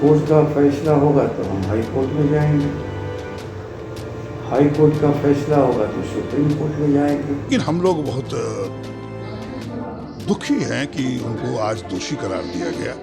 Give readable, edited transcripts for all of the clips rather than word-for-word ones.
Court का फैसला होगा तो हम हाई कोर्ट में जाएंगे, हाई कोर्ट का फैसला होगा तो सुप्रीम कोर्ट में जाएंगे। लेकिन हम लोग बहुत दुखी हैं कि उनको आज दोषी करार दिया गया।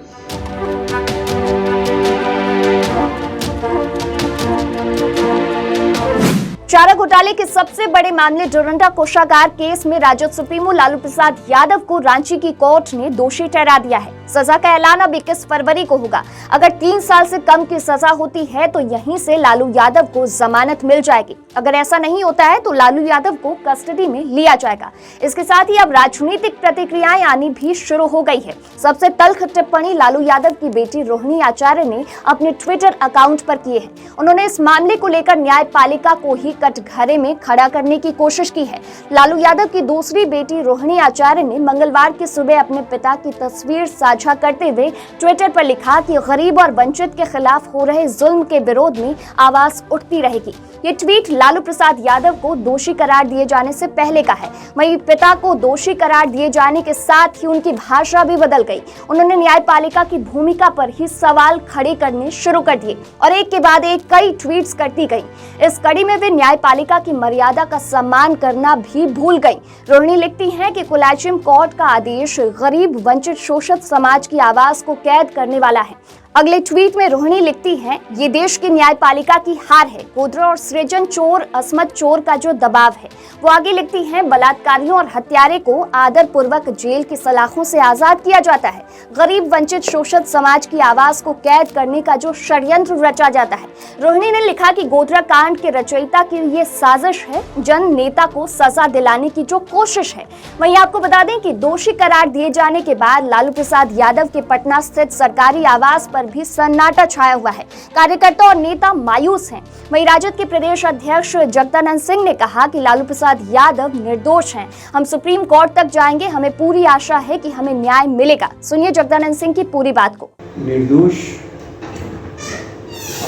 चारा घोटाले के सबसे बड़े मामले डोरंडा कोषागार केस में राजद सुप्रीमो लालू प्रसाद यादव को रांची की कोर्ट ने दोषी ठहरा दिया है। सजा का ऐलान अब 21 फरवरी को होगा। अगर 3 साल से कम की सजा होती है तो यहीं से लालू यादव को जमानत मिल जाएगी। अगर ऐसा नहीं होता है तो लालू यादव को कस्टडी में लिया जाएगा। इसके साथ ही अब राजनीतिक प्रतिक्रियाएं आनी भी शुरू हो गई है। सबसे तल्ख टिप्पणी लालू यादव की बेटी रोहिणी आचार्य ने अपने ट्विटर अकाउंट पर की है। उन्होंने इस मामले को लेकर न्यायपालिका को ही कटघरे में खड़ा करने की कोशिश की है। लालू यादव की दूसरी बेटी रोहिणी आचार्य ने मंगलवार की सुबह अपने पिता की तस्वीर साझा करते हुए ट्विटर पर लिखा कि गरीब और वंचित के खिलाफ हो रहे जुल्म के विरोध में आवाज उठती रहेगी। ये ट्वीट लालू प्रसाद यादव को दोषी करार दिए जाने से पहले का है। वहीं पिता को दोषी करार दिए जाने के साथ ही उनकी भाषा भी बदल गई। उन्होंने न्यायपालिका की भूमिका पर ही सवाल खड़े करने शुरू कर दिए और एक के बाद एक कई ट्वीट्स करती गई। इस कड़ी में वे न्यायपालिका की मर्यादा का सम्मान करना भी भूल गई। रोहिणी लिखती हैं कि कोलैजियम कोर्ट का आदेश गरीब, वंचित, शोषित समाज की आवाज को कैद करने वाला है। अगले ट्वीट में रोहिणी लिखती हैं, ये देश की न्यायपालिका की हार है। गोधरा और सृजन चोर, असमत चोर का जो दबाव है। वो आगे लिखती हैं, बलात्कारियों और हत्यारे को आदर पूर्वक जेल की सलाखों से आजाद किया जाता है। गरीब, वंचित, शोषित समाज की आवाज को कैद करने का जो षड्यंत्र रचा जाता है। रोहिणी ने लिखा कि गोधरा कांड के रचयिता की ये साजिश है, जन नेता को सजा दिलाने की जो कोशिश है। वहीं आपको बता दें कि दोषी करार दिए जाने के बाद लालू प्रसाद यादव के पटना स्थित सरकारी आवास पर भी सन्नाटा छाया हुआ है। कार्यकर्ता और नेता मायूस हैं। वहीं राजद के प्रदेश अध्यक्ष जगदानंद सिंह ने कहा कि लालू प्रसाद यादव निर्दोष हैं। हम सुप्रीम कोर्ट तक जाएंगे, हमें पूरी आशा है कि हमें न्याय मिलेगा। सुनिए जगदानंद सिंह की पूरी बात को। निर्दोष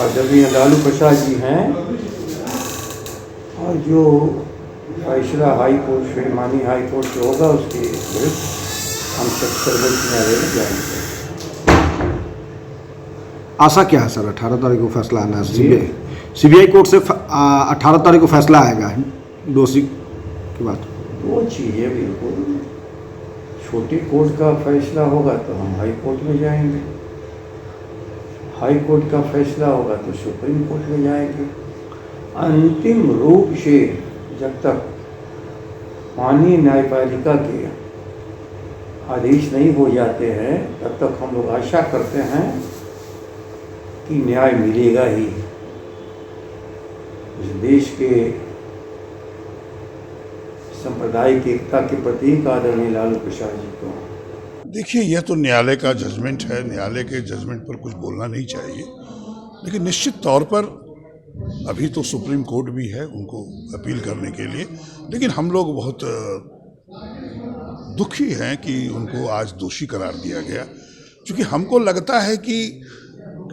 और जब ये लालू प्रसाद जी हैं और जो फैसला हाई कोर्ट से, माननीय हाई कोर्ट से होगा उसके विरुद्ध हम सर्वोच्च न्यायालय में जाएंगे। आशा क्या है सर? 18 तारीख को फैसला आना है। सीबीआई कोर्ट से 18 तारीख को फैसला आएगा दोषी की बात। वो चीज़ें बिल्कुल, छोटे कोर्ट का फैसला होगा तो हम हाई कोर्ट में जाएंगे, हाई कोर्ट का फैसला होगा तो सुप्रीम कोर्ट में जाएंगे। अंतिम रूप से जब तक माननीय न्यायपालिका के आदेश नहीं हो जाते हैं तब तक हम लोग आशा करते हैं कि न्याय मिलेगा ही। इस देश के सांप्रदायिक एकता के प्रतीक आदरणीय लालू प्रसाद जी को। देखिए, यह तो न्यायालय का जजमेंट है, न्यायालय के जजमेंट पर कुछ बोलना नहीं चाहिए, लेकिन निश्चित तौर पर अभी तो सुप्रीम कोर्ट भी है उनको अपील करने के लिए। लेकिन हम लोग बहुत दुखी हैं कि उनको आज दोषी करार दिया गया, क्योंकि हमको लगता है कि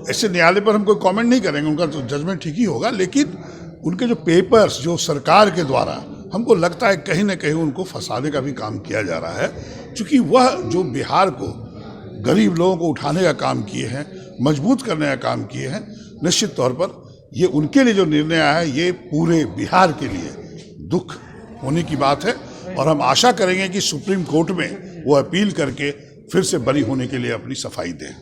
ऐसे न्यायालय पर हम कोई कमेंट नहीं करेंगे, उनका तो जजमेंट ठीक ही होगा, लेकिन उनके जो पेपर्स जो सरकार के द्वारा हमको लगता है कहीं ना कहीं उनको फंसाने का भी काम किया जा रहा है, क्योंकि वह जो बिहार को गरीब लोगों को उठाने का काम किए हैं, मजबूत करने का काम किए हैं, निश्चित तौर पर ये उनके लिए जो निर्णय आया है ये पूरे बिहार के लिए दुख होने की बात है। और हम आशा करेंगे कि सुप्रीम कोर्ट में वो अपील करके फिर से बरी होने के लिए अपनी सफाई दें।